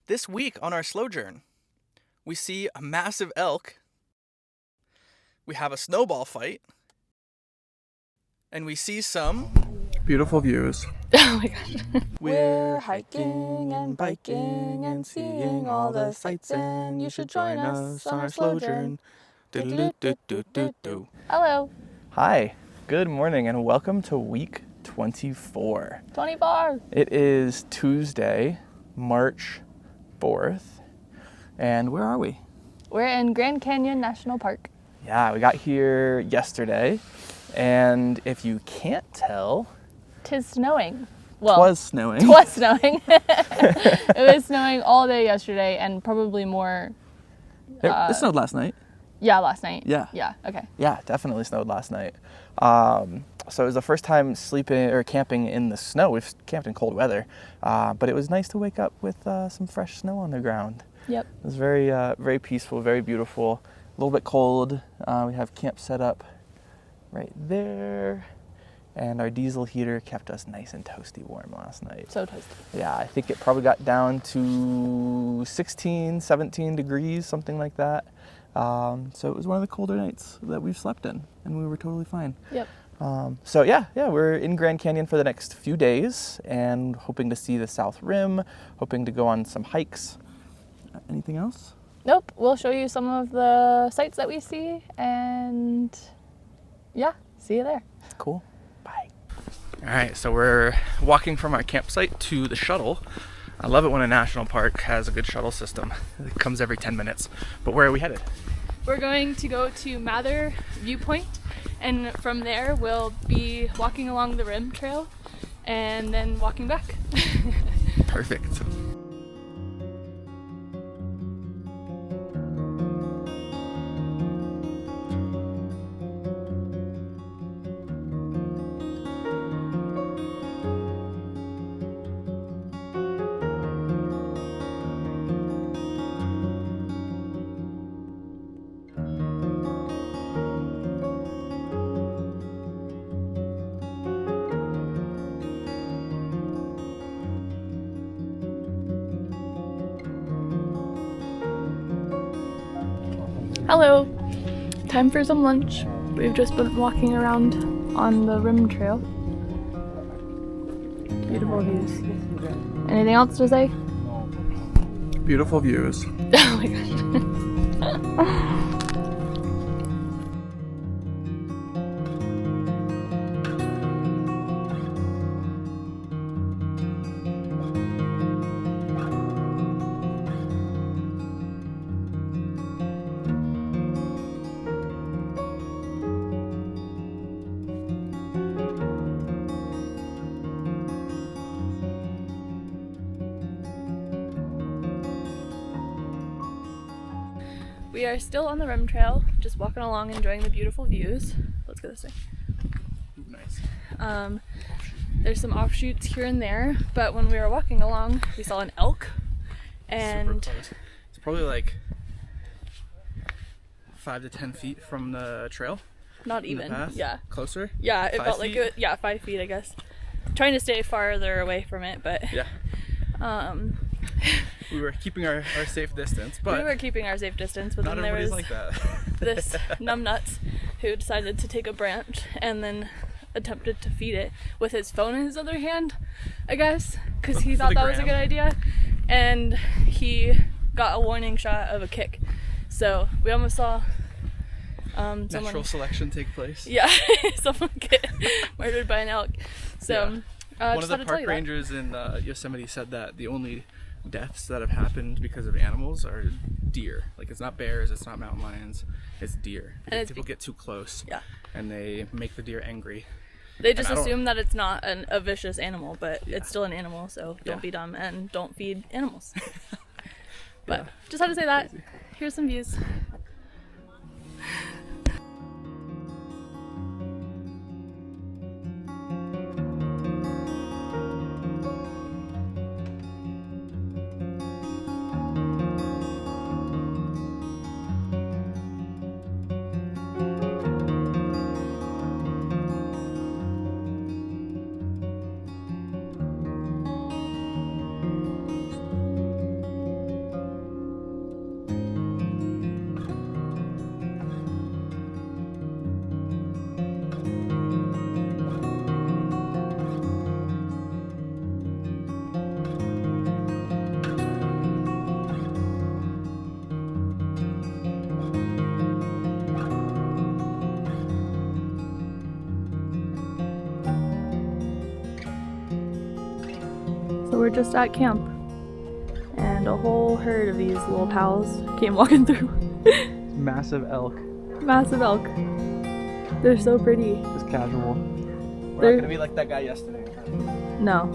This week on our Slowjourn, we see a massive elk, we have a snowball fight, and we see some beautiful views. Oh my gosh. We're hiking and biking and seeing all the sights, and you should join us on our Slowjourn. Do-do-do-do-do-do. Hello. Hi, good morning, and welcome to week 24. 24. It is Tuesday, March 4th, and where are we? We're in Grand Canyon National Park. Yeah, we got here yesterday, and if you can't tell, 'Tis snowing. Well, twas snowing. Twas snowing. It was snowing all day yesterday and probably more. It snowed last night. Yeah, last night. Yeah. Yeah, okay. Yeah, definitely snowed last night. So it was the first time sleeping or camping in the snow. We've camped in cold weather, but it was nice to wake up with some fresh snow on the ground. Yep. It was very peaceful, very beautiful. A little bit cold. We have camp set up right there, and our diesel heater kept us nice and toasty warm last night. So toasty. Yeah, I think it probably got down to 16, 17 degrees, something like that. So it was one of the colder nights that we've slept in, and we were totally fine. Yep. So yeah, we're in Grand Canyon for the next few days and hoping to see the South Rim, hoping to go on some hikes. Anything else? Nope. We'll show you some of the sights that we see, and yeah, see you there. Cool. Bye. All right, so we're walking from our campsite to the shuttle. I love it when a national park has a good shuttle system. It comes every 10 minutes. But where are we headed? We're going to go to Mather Viewpoint, and from there we'll be walking along the Rim Trail and then walking back. Perfect. Hello! Time for some lunch. We've just been walking around on the Rim Trail. Beautiful views. Anything else to say? Beautiful views. Oh my gosh. We are still on the Rim Trail, just walking along, enjoying the beautiful views. Let's go this way. Nice. There's some offshoots here and there, but when we were walking along, we saw an elk, and Super close. It's probably like 5 to 10 feet from the trail. not in the even. path. Yeah. Closer? Yeah, it 5 felt like feet? it. Yeah, 5 feet, I guess. Trying to stay farther away from it, but Yeah. We were keeping our safe distance, but we were keeping our safe distance. But not then there everybody's was like that. this numbnuts who decided to take a branch and then attempted to feed it with his phone in his other hand, I guess, because he For thought the that was a gram. good idea, and he got a warning shot of a kick. So we almost saw someone. Natural selection take place. Yeah, someone get murdered by an elk. So One just of had the to tell park you that. rangers in Yosemite said that the only deaths that have happened because of animals are deer. Like, it's not bears, it's not mountain lions, it's deer. And Because it's people get too close, Yeah. and they make the deer angry. They just I don't- assume that it's not a vicious animal, but Yeah. it's still an animal, so don't Yeah. be dumb and don't feed animals. But Yeah. just had to say that. Here's some views. were just at camp, and a whole herd of these little pals came walking through. Massive elk. Massive elk. They're so pretty. Just casual. We're They're- not gonna be like that guy yesterday. No.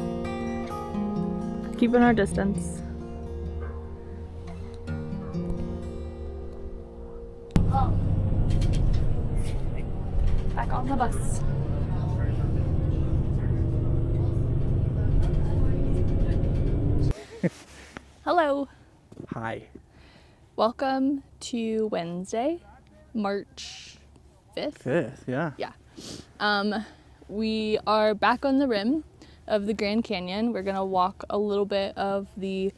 Keeping our distance. Back on the bus. Hello. Hi. Welcome to Wednesday, March 5th. Fifth, yeah. We are back on the rim of the Grand Canyon. We're gonna walk a little bit of the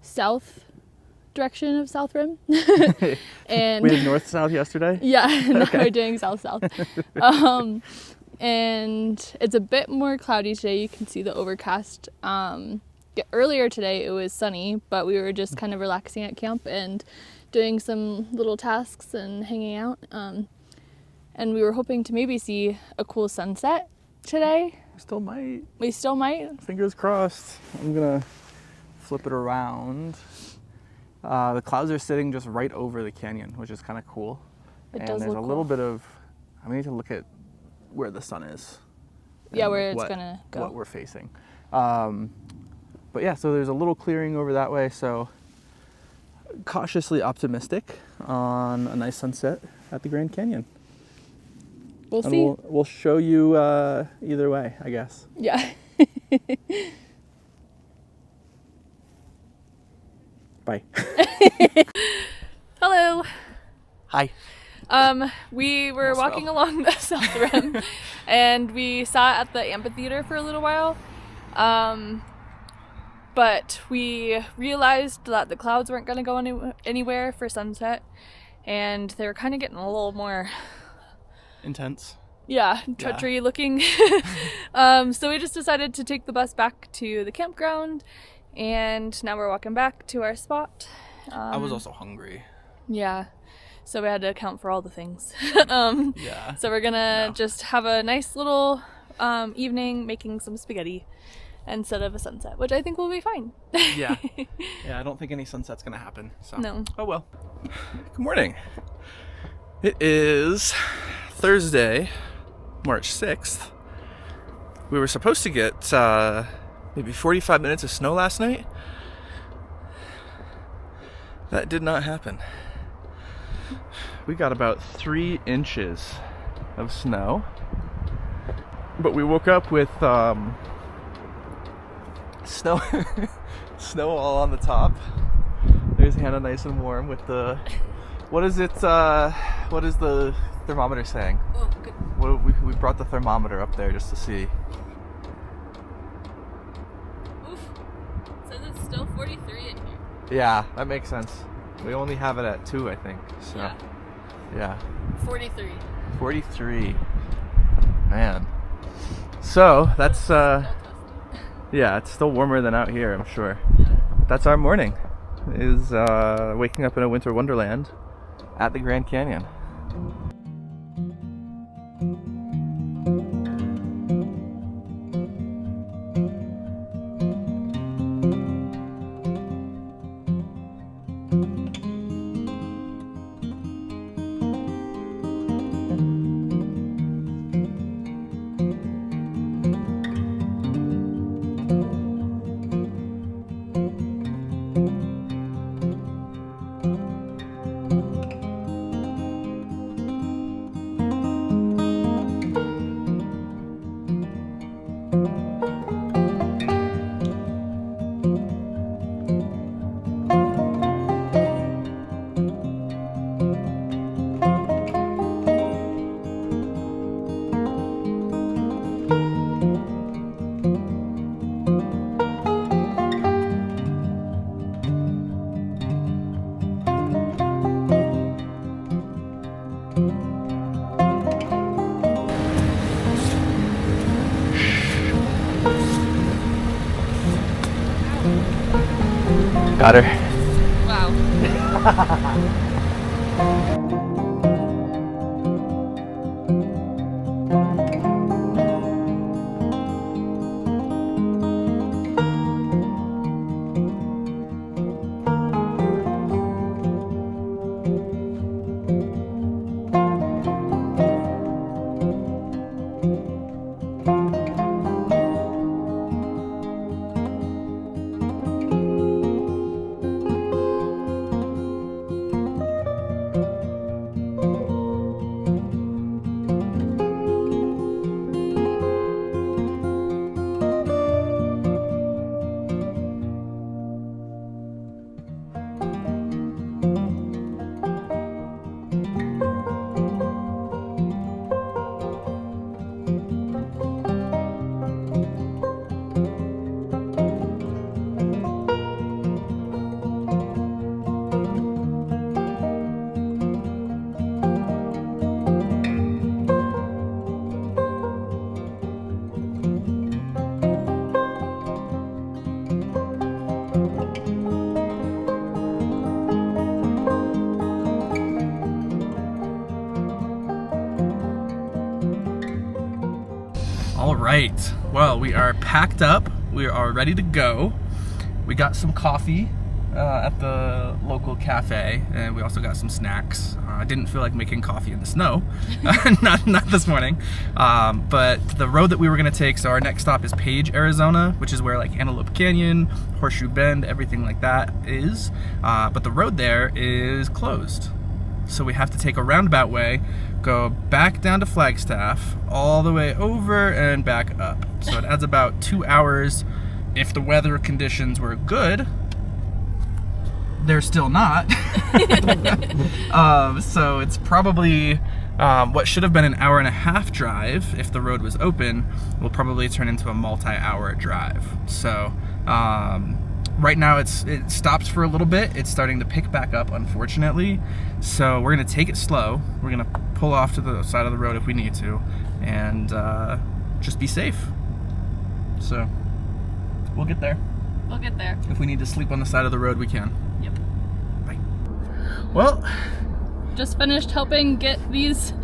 south direction of South Rim. And We did north-south yesterday? yeah, now Okay. we're doing south-south. And it's a bit more cloudy today. You can see the overcast. Earlier today it was sunny, but we were just kind of relaxing at camp and doing some little tasks and hanging out. And we were hoping to maybe see a cool sunset today. Still might. We still might. Fingers crossed. I'm gonna flip it around. The clouds are sitting just right over the canyon, which is kind of cool. It And does there's look a little cool. bit of. I need to look at where the sun is. Yeah, and where it's what- gonna go. What we're facing. But yeah, so there's a little clearing over that way. So cautiously optimistic on a nice sunset at the Grand Canyon. We'll And see. we'll show you either way, I guess. Yeah. Bye. Hello. Hi. We were Almost walking fell. along the South Rim, and we sat at the amphitheater for a little while. But we realized that the clouds weren't going to go anywhere for sunset, and they were kind of getting a little more, Intense. treachery looking. So we just decided to take the bus back to the campground, and now we're walking back to our spot. I was also hungry. Yeah, so we had to account for all the things. Yeah. So we're gonna No. just have a nice little evening making some spaghetti instead of a sunset, which I think will be fine. Yeah. Yeah, I don't think any sunset's gonna happen. So. No. Oh well. Good morning. It is Thursday, March 6th. We were supposed to get maybe 45 minutes of snow last night. That did not happen. We got about 3 inches of snow. But we woke up with snow snow all on the top. There's Hannah nice and warm with the what is the thermometer saying? Oh, good. We brought the thermometer up there just to see. Oof. Says it's still 43 in here. Yeah, that makes sense. We only have it at 2, I think. So Yeah. yeah. 43. 43. Man. So that's yeah, it's still warmer than out here, I'm sure. That's our morning. Is waking up in a winter wonderland at the Grand Canyon. Got her. Wow. right. Well, we are packed up. We are ready to go. We got some coffee at the local cafe, and we also got some snacks. I didn't feel like making coffee in the snow, not this morning. But the road that we were gonna take, so our next stop is Page, Arizona, which is where like Antelope Canyon, Horseshoe Bend, everything like that is. But the road there is closed. So we have to take a roundabout way, go back down to Flagstaff, all the way over and back up. So it adds about 2 hours. If the weather conditions were good, they're still not. So it's probably what should have been an hour and a half drive if the road was open will probably turn into a multi-hour drive. So right now it stops for a little bit. It's starting to pick back up, unfortunately. So we're gonna take it slow. We're gonna pull off to the side of the road if we need to, and just be safe. So we'll get there. We'll get there. If we need to sleep on the side of the road, we can. Yep. Bye. Well, just finished helping get these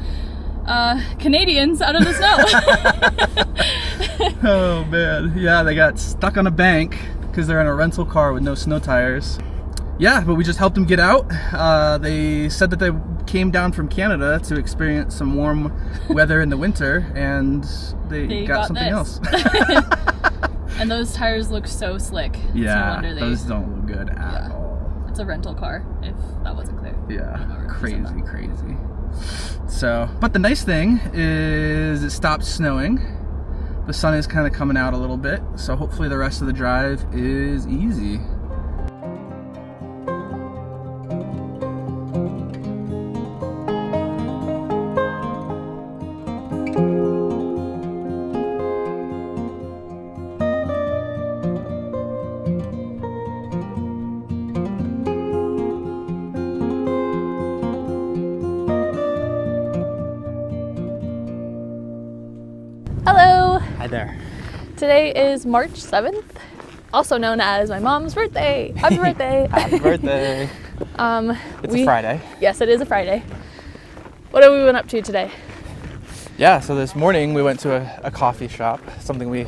Canadians out of the snow. oh man, yeah, they got stuck on a bank because they're in a rental car with no snow tires. Yeah, but we just helped them get out. They said that they came down from Canada to experience some warm weather in the winter, and they got something else. And those tires look so slick. Yeah, no those don't look good at all. It's a rental car, if that wasn't clear. Yeah, crazy. So, but the nice thing is it stopped snowing. The sun is kind of coming out a little bit, so hopefully the rest of the drive is easy. Hello! Hi there. Today is March 7th, also known as my mom's birthday. Happy birthday! Happy birthday. It's a Friday. Yes, it is a Friday. What have we been up to today? Yeah, so this morning we went to a coffee shop, something we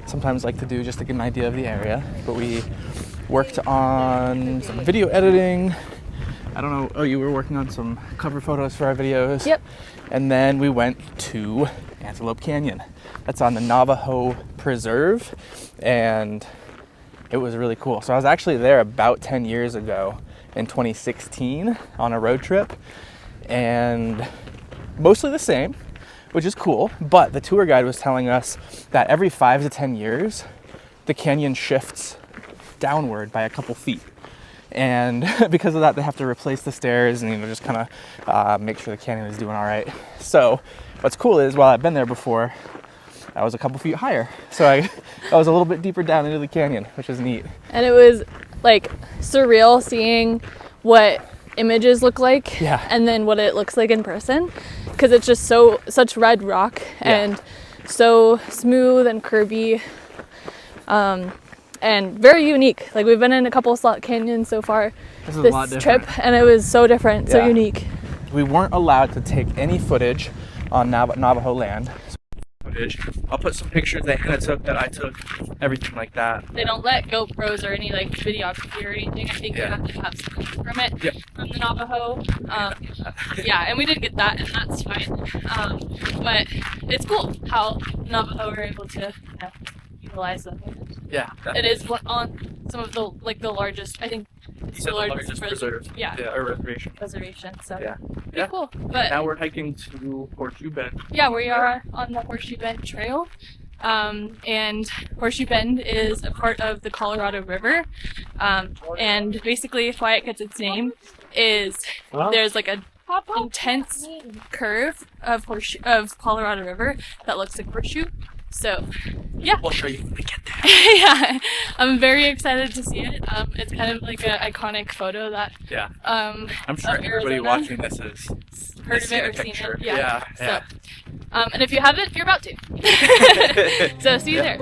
sometimes like to do just to get an idea of the area. But we worked on some video editing. I don't know, you were working on some cover photos for our videos. Yep. And then we went to Antelope Canyon. That's on the Navajo Preserve, and it was really cool. So I was actually there about 10 years ago in 2016 on a road trip, and mostly the same, which is cool, but the tour guide was telling us that every 5 to 10 years, the canyon shifts downward by a couple feet. And because of that, they have to replace the stairs and just kind of make sure the canyon is doing all right. So what's cool is, while I've been there before, I was a couple feet higher. So I was a little bit deeper down into the canyon, which is neat. And it was like surreal seeing what images look like, Yeah. and then what it looks like in person, because it's just such red rock and so smooth and curvy, and very unique. Like, we've been in a couple of slot canyons so far This is a lot this different. trip, and it was so different, so Yeah. unique. We weren't allowed to take any footage on Navajo land. I'll put some pictures that Hannah took, that I took, everything like that. They don't let GoPros or any like videography or anything. I think you have to have some permit from the Navajo. Yeah, and we did get that, and that's fine. But it's cool how Navajo are able to utilize them. Yeah, It is on some of the the largest. I think it's the largest preserve. Yeah, or reservation. reservation. So Yeah. pretty cool. But Now we're hiking to Horseshoe Bend. yeah, we are on the Horseshoe Bend Trail. And Horseshoe Bend is a part of the Colorado River. And basically why it gets its name is there's like a intense curve of Colorado River that looks like horseshoe. So yeah. We'll show you when we get there. Yeah, I'm very excited to see it. It's kind of like an iconic photo that Yeah. I'm sure everybody watching this has heard of it or seen picture. it. Yeah. Yeah. So, and if you haven't, you're about to. So see you there.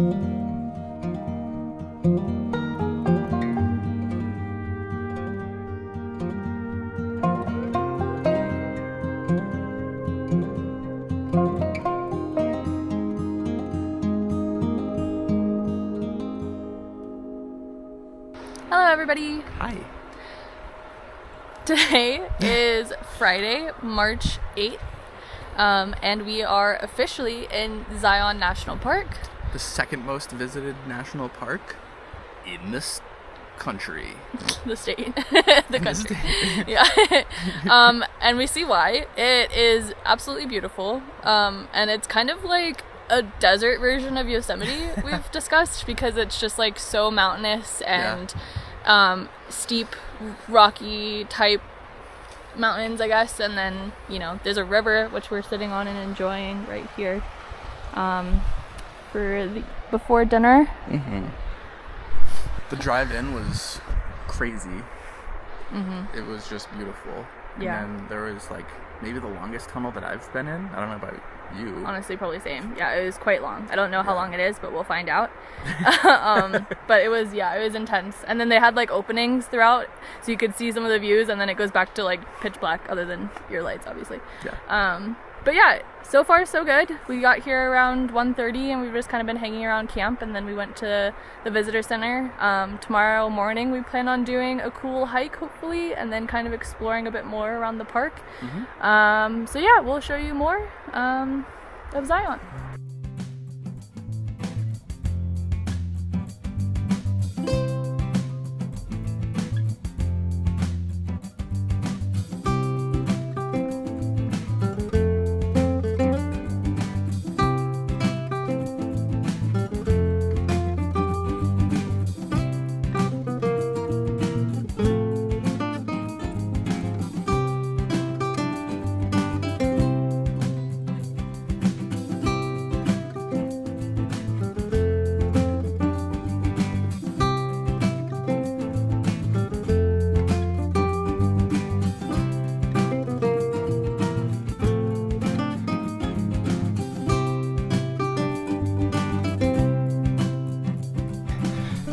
Hello everybody! Hi. Today is Friday, March 8th, and we are officially in Zion National Park. The second most visited national park in this country. The state. The country. Yeah. And we see why. It is absolutely beautiful, and it's kind of like a desert version of Yosemite we've discussed, because it's just like so mountainous and steep, rocky type mountains, I guess, and then, you know, there's a river which we're sitting on and enjoying right here before dinner. Mm-hmm. The drive in was crazy. Mm-hmm. It was just beautiful. Yeah. And then there was like maybe the longest tunnel that I've been in. I don't know about you. Honestly, probably same. Yeah, it was quite long. I don't know how long it is, but we'll find out. But it was intense. And then they had like openings throughout, so you could see some of the views, and then it goes back to like pitch black, other than your lights, obviously. Yeah. But yeah, so far so good. We got here around 1:30, and we've just kind of been hanging around camp, and then we went to the visitor center. Tomorrow morning we plan on doing a cool hike, hopefully, and then kind of exploring a bit more around the park. Mm-hmm. So yeah, we'll show you more of Zion.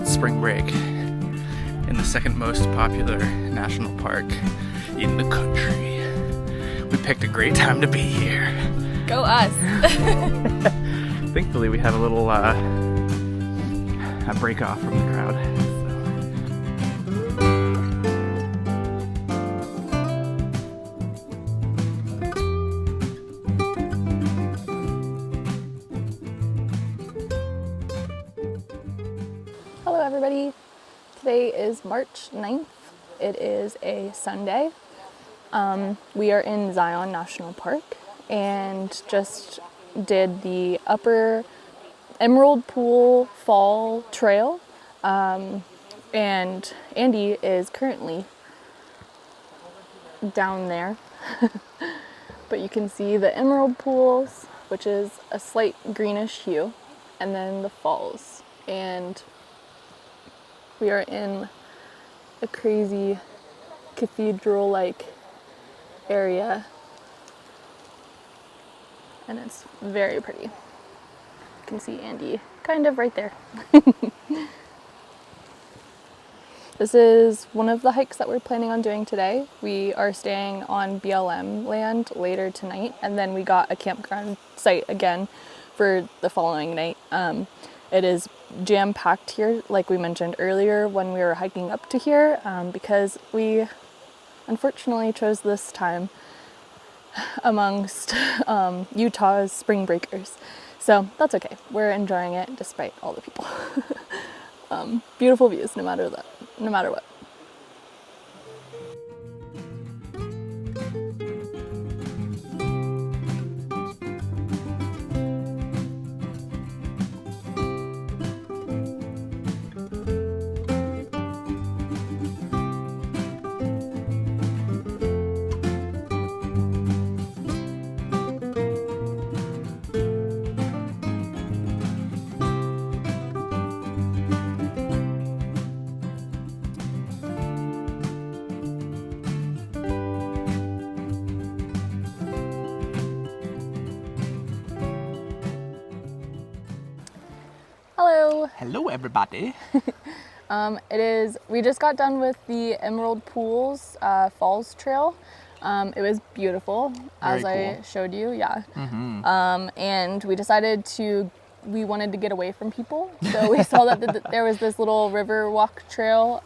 Spring break in the second most popular national park in the country. We picked a great time to be here. Go us! Thankfully, we had a little a break off from the crowd. Hello everybody. Today is March 9th. It is a Sunday. We are in Zion National Park and just did the Upper Emerald Pool Fall Trail. And Andy is currently down there. But you can see the emerald pools, which is a slight greenish hue, and then the falls. And we are in a crazy cathedral-like area, and it's very pretty. You can see Andy kind of right there. This is one of the hikes that we're planning on doing today. We are staying on BLM land later tonight, and then we got a campground site again for the following night. It is jam-packed here, like we mentioned earlier when we were hiking up to here, because we unfortunately chose this time amongst Utah's spring breakers. So that's okay. We're enjoying it despite all the people. Beautiful views no matter what. Hello. Hello, everybody. We just got done with the Emerald Pools Falls Trail. It was beautiful, as Very I cool. showed you, yeah. Mm-hmm. And we decided we wanted to get away from people. So we saw that there was this little river walk trail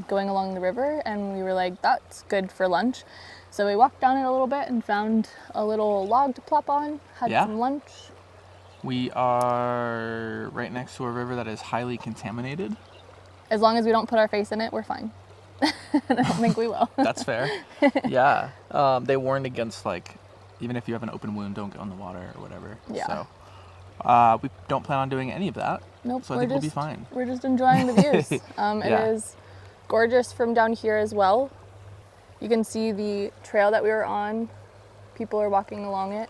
going along the river, and we were like, that's good for lunch. So we walked down it a little bit and found a little log to plop on, had Yeah. some lunch. We are right next to a river that is highly contaminated. As long as we don't put our face in it, we're fine. I don't think we will. That's fair. Yeah. They warned against, like, even if you have an open wound, don't go in the water or whatever. Yeah. So we don't plan on doing any of that. Nope, So I think we'll be fine. We're just enjoying the views. Yeah. It is gorgeous from down here as well. You can see the trail that we were on. People are walking along it.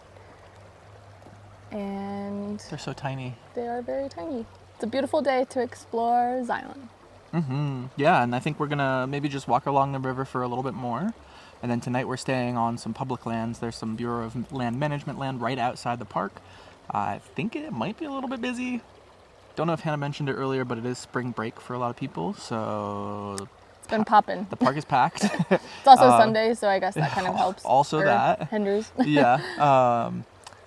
And They're so tiny. they are very tiny. It's a beautiful day to explore Zion. Mm-hmm. Yeah, and I think we're gonna maybe just walk along the river for a little bit more. And then tonight we're staying on some public lands. There's some Bureau of Land Management land right outside the park. I think it might be a little bit busy. Don't know if Hannah mentioned it earlier, but it is spring break for a lot of people, so It's been popping. the park is packed. It's also Sunday, so I guess that kind of helps. Also or that. hinders. Yeah.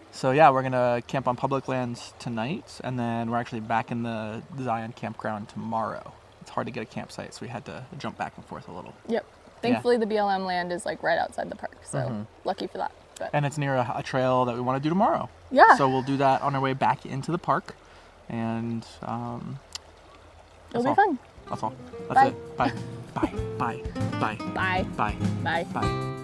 So yeah, we're gonna camp on public lands tonight, and then we're actually back in the Zion campground tomorrow. It's hard to get a campsite, so we had to jump back and forth a little. Yep. Thankfully, the BLM land is like right outside the park, so lucky for that. But And it's near a trail that we want to do tomorrow. yeah, So we'll do that on our way back into the park, and it'll be all. fun. That's all. That's Bye. it. Bye. Bye. Bye. Bye. Bye. Bye. Bye. Bye.